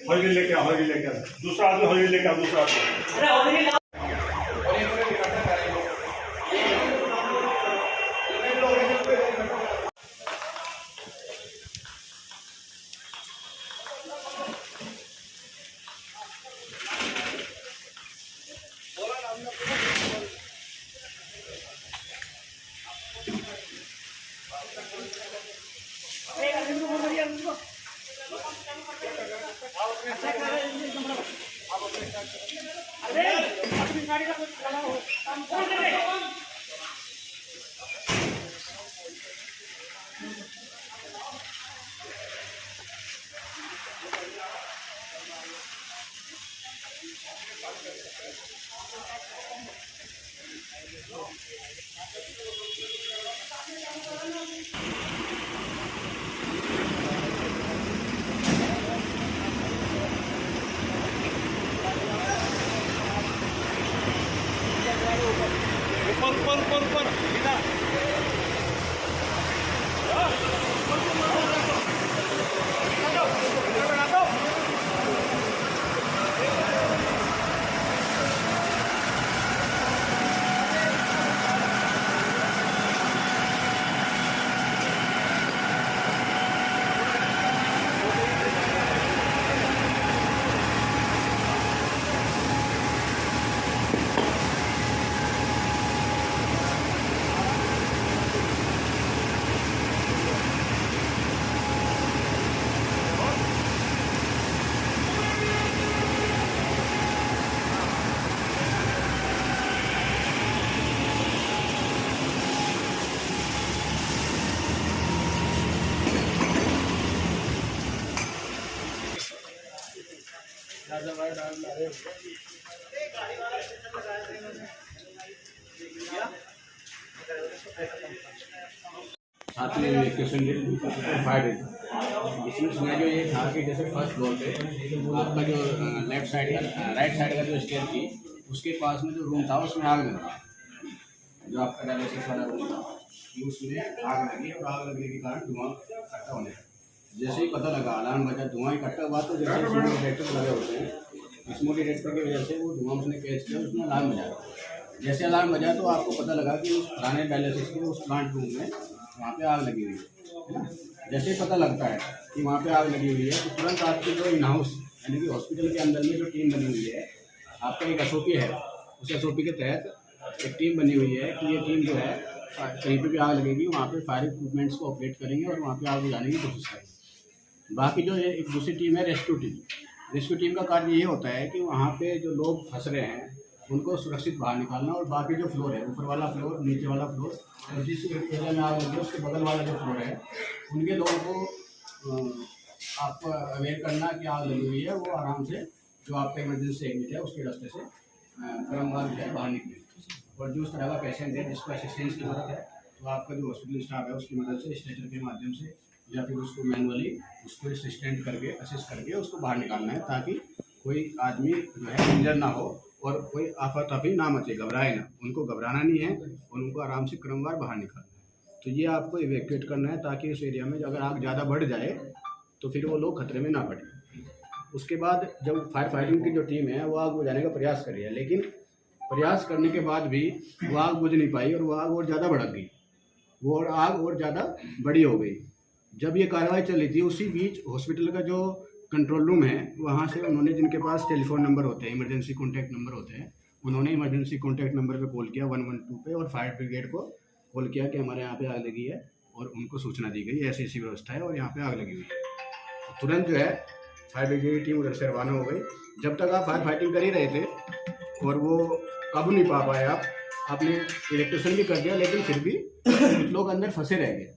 हॉली लेके आ, हॉली लेके आ, दूसरा आदमी हॉली लेके आ, दूसरा आदमी। ऊपर साथ में क्वेश्चन फाइव इसमें सिनेरियो ये था कि जैसे फर्स्ट फ्लोर पे आपका जो लेफ्ट साइड का राइट साइड का जो स्टेयर थी उसके पास में जो रूम था उसमें आग लगी, जो आपका डायलिसिस वाला रूम था कि उसमें आग लगी और आग लगने के कारण धुआं इकट्ठा होने लगा। जैसे ही पता लगा अलार्म बजा, धुआं इकट्ठा हुआ तो जैसे स्मोक डिटेक्टर लगे होते हैं, स्मोक डिटेक्टर की वजह से वो धुआं उसने कैच किया, उसमें अलार्म बजा। जैसे अलार्म बजा तो आपको पता लगा कि उस पुराने डायलिसिस के उस प्लांट रूम में वहाँ पे आग लगी हुई है। जैसे ही पता लगता है कि वहाँ पे आग लगी हुई है तो तुरंत आपकी जो इन हाउस यानी कि हॉस्पिटल के अंदर में जो टीम बनी हुई है, आपका एक SOP है, उस SOP के तहत एक टीम बनी हुई है कि ये टीम जो है कहीं पे भी आग लगेगी वहाँ पे फायर इक्विपमेंट्स को ऑपरेट करेंगे और वहाँ पे आग बुझाने की कोशिश करेंगे। बाकी जो एक दूसरी टीम है रेस्क्यू टीम का कार्य ये होता है कि वहाँ पे जो लोग फंस रहे हैं उनको सुरक्षित बाहर निकालना, और बाकी जो फ्लोर है, ऊपर वाला फ्लोर, नीचे वाला फ्लोर और जिस एरिया में आग लगी है उसके बगल वाला जो फ्लोर है उनके लोगों को आपको अवेयर करना कि आग लगी हुई है, वो आराम से जो आपका इमरजेंसी एग्जिट है उसके रास्ते से क्रमवार जो है बाहर निकले। और जो उस तरह का पेशेंट है जिसको असिस्टेंस की जरूरत है तो आपका जो हॉस्पिटल स्टाफ है उसकी मदद से स्ट्रेचर के माध्यम से या फिर उसको मैनुअली उसको असिस्टेंट करके असिस्ट करके उसको बाहर निकालना है, ताकि कोई आदमी जो है इंजर ना हो और कोई आफत ना मचे, घबराए ना, उनको घबराना नहीं है और उनको आराम से क्रमवार बाहर निकालना है। तो ये आपको इवैक्यूएट करना है ताकि उस एरिया में अगर आग ज़्यादा बढ़ जाए तो फिर वो लोग खतरे में ना पड़े। उसके बाद जब फायर फाइटिंग की जो टीम है वो आग बुझाने का प्रयास कर रही है, लेकिन प्रयास करने के बाद भी वो आग बुझ नहीं पाई और वो आग और ज़्यादा भड़क गई, वो आग और ज़्यादा बड़ी हो गई। जब ये कार्रवाई चल रही थी उसी बीच हॉस्पिटल का जो कंट्रोल रूम है वहाँ से उन्होंने, जिनके पास टेलीफोन नंबर होते हैं, इमरजेंसी कॉन्टैक्ट नंबर होते हैं, उन्होंने इमरजेंसी कॉन्टैक्ट नंबर पे कॉल किया 112 पे और फायर ब्रिगेड को कॉल किया कि हमारे यहाँ पे आग लगी है, और उनको सूचना दी गई ऐसी ऐसी व्यवस्था है और यहाँ पे आग लगी हुई है। तो तुरंत जो है फायर ब्रिगेड की टीम उधर से रवाना हो गई। जब तक आप फायर फाइटिंग कर ही रहे थे और वो काबू नहीं पा पाए, आपने इलेक्ट्रिशन भी कर दिया लेकिन फिर भी कुछ लोग अंदर फंसे रह गए,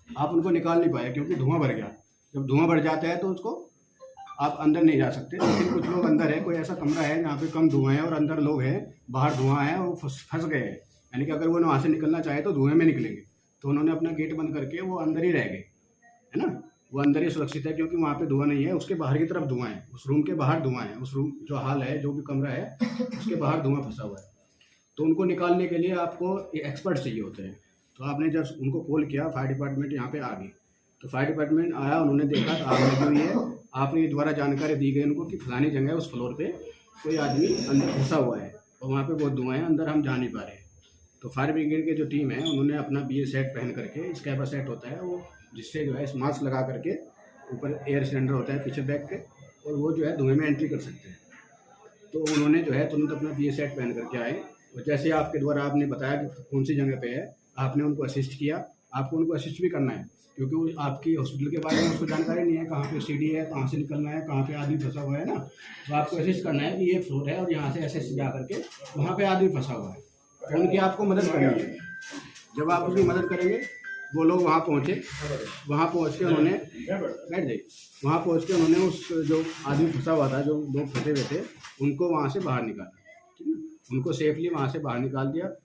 आप उनको निकाल नहीं पाए क्योंकि धुआं भर गया। जब धुआं भर जाता है तो उसको आप अंदर नहीं जा सकते, लेकिन कुछ लोग अंदर है, कोई ऐसा कमरा है जहाँ पे कम धुआं है और अंदर लोग हैं, बाहर धुआं है, वो फंस गए हैं, यानी कि अगर वो वहाँ से निकलना चाहे तो धुएं में निकलेंगे। तो उन्होंने अपना गेट बंद करके वो अंदर ही रह गए, है ना, वो अंदर ही सुरक्षित है क्योंकि वहाँ पे धुआं नहीं है, उसके बाहर की तरफ धुआं है, उस रूम के बाहर धुआं है, उस रूम जो हाल है, जो भी कमरा है उसके बाहर धुआं फंसा हुआ है। तो उनको निकालने के लिए आपको एक्सपर्ट चाहिए होते हैं। तो आपने जब उनको कॉल किया, फायर डिपार्टमेंट यहाँ पे आ गई, तो फायर डिपार्टमेंट आया, उन्होंने देखा तो आग लगी हुई है। आपने द्वारा जानकारी दी गई उनको कि फलानी जगह उस फ्लोर पे कोई आदमी अंदर फंसा हुआ है और वहाँ पे बहुत धुआं है, अंदर हम जा नहीं पा रहे। तो फायर ब्रिगेड की जो टीम है उन्होंने अपना BA सेट पहन करके, स्कैबा सेट होता है वो, जिससे जो है मास्क लगा करके, ऊपर एयर सिलेंडर होता है पीछे बैग के, और वो जो है धुएँ में एंट्री कर सकते हैं। तो उन्होंने जो है तुरंत अपना BA सेट पहन करके आए, और जैसे आपके द्वारा आपने बताया कि कौन सी जगह पे है, आपने उनको असिस्ट किया। आपको उनको असिस्ट भी करना है, क्योंकि वो आपकी हॉस्पिटल के बारे में उसको जानकारी नहीं है, कहाँ पे CD है, कहाँ से निकलना है, कहाँ पे आदमी फंसा हुआ है ना। तो आपको असिस्ट करना है कि ये फ्लोर है और यहाँ से ऐसे जा करके वहाँ पे आदमी फंसा हुआ है, तो उनकी आपको मदद करनी है। जब आप उनकी मदद करेंगे, वो लोग वहाँ पहुँचे, वहाँ पहुँच के उन्होंने बैठ जाइए, वहाँ पहुँच के उन्होंने उस जो आदमी फंसा हुआ था, जो लोग फंसे हुए थे, उनको वहाँ से बाहर निकाला, ठीक है, उनको सेफली वहाँ से बाहर निकाल दिया।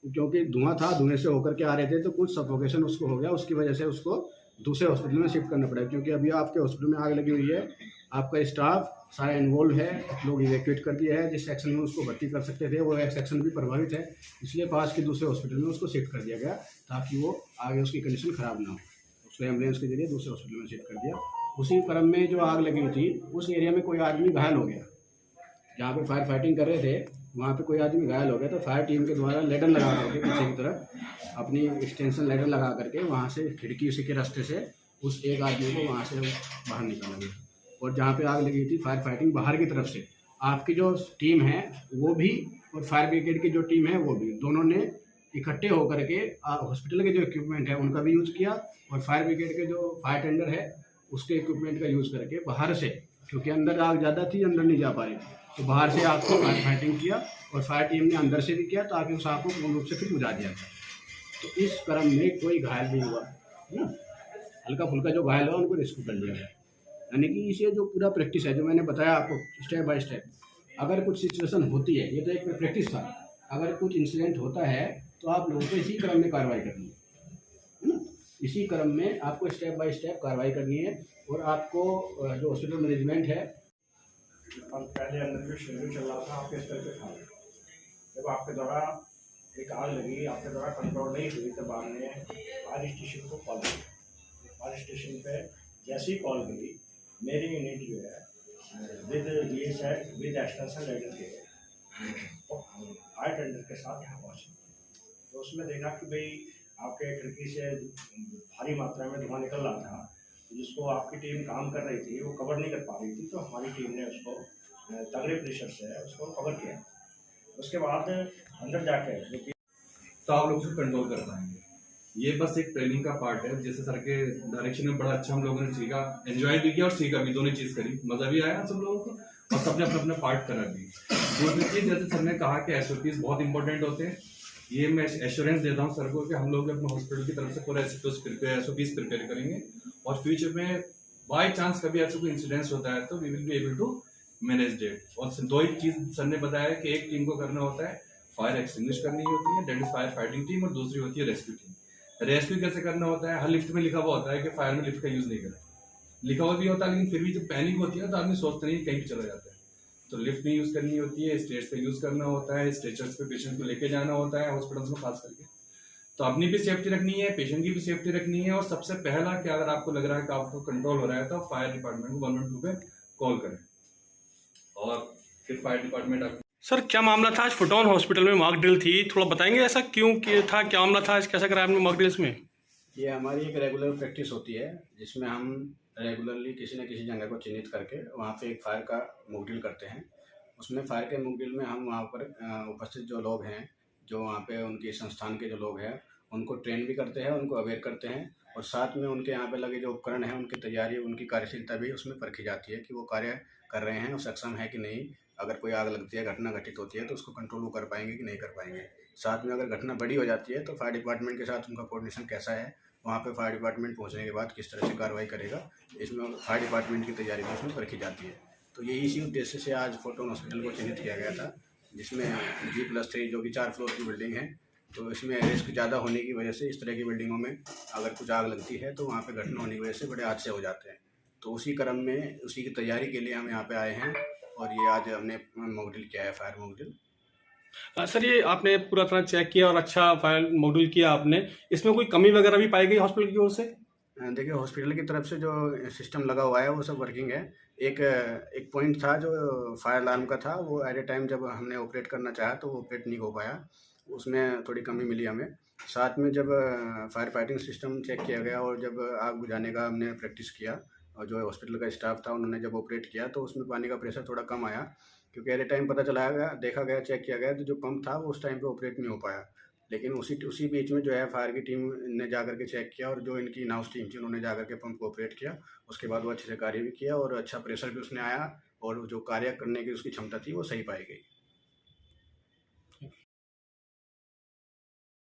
क्योंकि धुआं था, धुएं से होकर के आ रहे थे, तो कुछ सफोकेशन उसको हो गया, उसकी वजह से उसको दूसरे हॉस्पिटल में शिफ्ट करना पड़ा। क्योंकि अभी आपके हॉस्पिटल में आग लगी हुई है, आपका स्टाफ सारा इन्वॉल्व है, लोग इवैक्यूएट कर दिया है। जिस सेक्शन में उसको भर्ती कर सकते थे वो एक सेक्शन भी प्रभावित है, इसलिए पास के दूसरे हॉस्पिटल में उसको शिफ्ट कर दिया गया, ताकि वो आगे उसकी कंडीशन ख़राब ना हो। उसको एम्बुलेंस के जरिए दूसरे हॉस्पिटल में शिफ्ट कर दिया। उसी क्रम में जो आग लगी हुई थी, उस एरिया में कोई आदमी घायल हो गया, जहाँ पे फायर फाइटिंग कर रहे थे वहाँ पे कोई आदमी घायल हो गया। तो फायर टीम के द्वारा लेडर लगा करके पीछे की तरफ अपनी एक्सटेंशन लेडर लगा करके वहाँ से खिड़की उसी के रास्ते से उस एक आदमी को वहाँ से बाहर निकाला गया। और जहाँ पे आग लगी थी, फायर फाइटिंग बाहर की तरफ से आपकी जो टीम है वो भी, और फायर ब्रिगेड की जो टीम है वो भी, दोनों ने इकट्ठे होकर के हॉस्पिटल के जो इक्विपमेंट है उनका भी यूज़ किया, और फायर ब्रिगेड के जो फायर टेंडर है उसके इक्विपमेंट का यूज़ करके बाहर से, क्योंकि अंदर आग ज़्यादा थी, अंदर नहीं जा पा रही, तो बाहर से आग को फायर फाइटिंग किया, और फायर टीम ने अंदर से भी किया, ताकि उस आग को पूर्ण रूप से फिर बुझा दिया जाए। तो इस क्रम में कोई घायल नहीं हुआ, है ना, हल्का फुल्का जो घायल हुआ उनको रेस्क्यू कर लिया गया। यानी कि इसे जो पूरा प्रैक्टिस है, जो मैंने बताया आपको स्टेप बाय स्टेप, अगर कुछ सिचुएशन होती है, ये तो एक प्रैक्टिस था, अगर कुछ इंसिडेंट होता है तो आप लोगों को इसी क्रम में कार्रवाई करनी है ना, इसी क्रम में आपको स्टेप बाय स्टेप कार्रवाई करनी है। और आपको जो हॉस्पिटल मैनेजमेंट है, पहले अंदर जो शेड्यूल चल रहा था आपके स्तर पे था, जब आपके द्वारा एक आग लगी, आपके द्वारा कंट्रोल नहीं हुई, तब आपने फायर स्टेशन को कॉल किया। फायर स्टेशन पे जैसे ही कॉल करी, मेरी यूनिट जो है with BA set with extension letter के तो फायर टेंडर के साथ यहाँ पहुँचे। तो उसमें देखा कि भाई आपके खिड़की से भारी मात्रा में धुआं निकल रहा था, जिसको आपकी टीम काम कर रही थी वो कवर नहीं कर पा रही थी, तो हमारी टीम ने उसको तगड़े प्रेशर से उसको कवर किया। उसके बाद अंदर जाके तो आप लोग उसको कंट्रोल कर पाएंगे। ये बस एक ट्रेनिंग का पार्ट है, जैसे सर के डायरेक्शन में बड़ा अच्छा हम लोगों ने सीखा, एंजॉय भी किया और सीखा भी, दोनों चीज़ करी, मज़ा भी आया सब लोगों को, और सबने अपना अपना पार्ट करा भी। दूसरी चीज़, जैसे सर ने कहा कि SOPs बहुत इंपॉर्टेंट होते हैं, ये मैं एश्योरेंस देता हूँ सर को कि हम लोग अपने हॉस्पिटल की तरफ से पूरा SOPs प्रिपेयर करेंगे, और फ्यूचर में बाई चांस कभी ऐसा कोई इंसिडेंस होता है तो we will be able to manage that. और दो ही चीज़ सर ने बताया कि एक टीम को करना होता है फायर एक्सटिंग्विश करनी होती है, that is fire fighting team, और दूसरी होती है रेस्क्यू टीम। रेस्क्यू कैसे करना होता है, हर लिफ्ट में लिखा हुआ होता है कि फायर में लिफ्ट का यूज़ नहीं करें, लिखा हुआ भी होता है, लेकिन फिर भी जब पैनिक होती है तो आदमी सोचते नहीं कहीं भी चला जाता है, तो लिफ्ट नहीं यूज़ करनी होती है, स्टेज पे यूज़ करना होता है, स्ट्रेचर्स पे पेशेंट को लेके जाना होता है हॉस्पिटल्स में खास करके। तो अपनी भी सेफ्टी रखनी है, पेशेंट की भी सेफ्टी रखनी है, और सबसे पहला कि अगर आपको लग रहा है कि आपको कंट्रोल हो रहा है तो फायर डिपार्टमेंट को 112 पे कॉल करें, और फिर फायर डिपार्टमेंट आप। सर क्या मामला था आज फुटोन हॉस्पिटल में मॉक ड्रिल थी, थोड़ा बताएंगे ऐसा क्यों था, क्या मामला था आज, कैसा कराया आपने मॉक ड्रिल्स में? ये हमारी एक रेगुलर प्रैक्टिस होती है, जिसमें हम रेगुलरली किसी न किसी जगह को चिन्हित करके वहाँ पे एक फायर का मॉक ड्रिल करते हैं। उसमें फायर के मॉक ड्रिल में हम वहाँ पर उपस्थित जो लोग हैं, जो वहाँ पे उनके संस्थान के जो लोग हैं, उनको ट्रेन भी करते हैं, उनको अवेयर करते हैं, और साथ में उनके यहाँ पे लगे जो उपकरण हैं उनकी तैयारी, उनकी कार्यशीलता भी उसमें परखी जाती है कि वो कार्य कर रहे हैं और सक्षम है कि नहीं। अगर कोई आग लगती है, घटना घटित होती है, तो उसको कंट्रोल वो कर पाएंगे कि नहीं कर पाएंगे। साथ में अगर घटना बड़ी हो जाती है तो फायर डिपार्टमेंट के साथ उनका कोऑर्डिनेशन कैसा है, वहाँ पे फायर डिपार्टमेंट पहुँचने के बाद किस तरह से कार्रवाई करेगा, इसमें फायर डिपार्टमेंट की तैयारी भी उसमें परखी जाती है। तो यही इसी उद्देश्य से आज फोटोन हॉस्पिटल को चिन्हित किया गया था, जिसमें G+3 जो कि 4 फ्लोर की बिल्डिंग है, तो इसमें रिस्क ज़्यादा होने की वजह से इस तरह की बिल्डिंगों में अगर कुछ आग लगती है तो वहाँ पे घटना होने की वजह से बड़े हादसे हो जाते हैं। तो उसी क्रम में उसी की तैयारी के लिए हम यहाँ पे आए हैं, और ये आज हमने मॉक ड्रिल किया है, फायर मॉक ड्रिल। सर ये आपने पूरा तरह चेक किया और अच्छा फायर मॉड्यूल किया आपने, इसमें कोई कमी वगैरह भी पाई गई हॉस्पिटल की ओर से? देखिए, हॉस्पिटल की तरफ से जो सिस्टम लगा हुआ है वो सब वर्किंग है। एक एक पॉइंट था जो फायर अलार्म का था, वो एट ए टाइम जब हमने ऑपरेट करना चाहा तो वो ऑपरेट नहीं हो पाया, उसमें थोड़ी कमी मिली हमें। साथ में जब फायर फाइटिंग सिस्टम चेक किया गया और जब आग बुझाने का हमने प्रैक्टिस किया और जो हॉस्पिटल का स्टाफ था उन्होंने जब ऑपरेट किया तो उसमें पानी का प्रेशर थोड़ा कम आया, क्योंकि एट ए टाइम पता चलाया गया, देखा गया, चेक किया गया तो जो पंप था वो उस टाइम पे ऑपरेट नहीं हो पाया। लेकिन उसी बीच में जो है फायर की टीम ने जा करके चेक किया और जो इनकी इन हाउस टीम थी उन्होंने जा करके पंप को ऑपरेट किया। उसके बाद वो अच्छे से कार्य भी किया और अच्छा प्रेशर भी उसने आया और जो कार्य करने की उसकी क्षमता थी वो सही पाई गई।